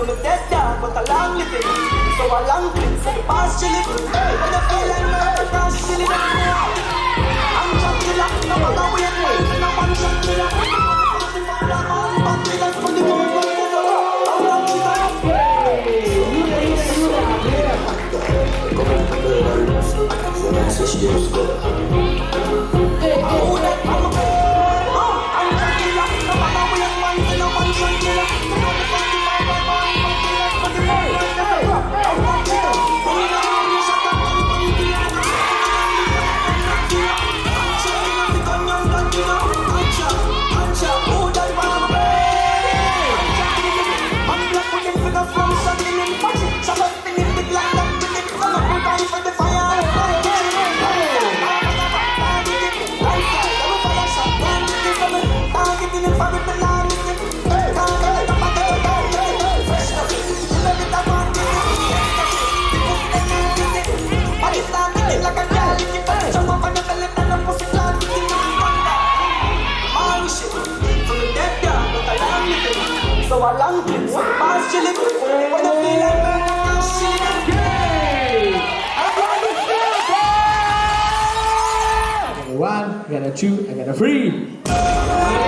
the dead dog, but a long living. So a long clip, so the past chilling. When you feel like murder, cross chilling. I'm drunk killer, no matter where you are, no one shot killer. Back with us for the world, but there's a rock. I'm drunk killer. So a long clip, so the past chilling. When you feel like murder, cross chilling. I got a 1, I got a 2, I got a 3.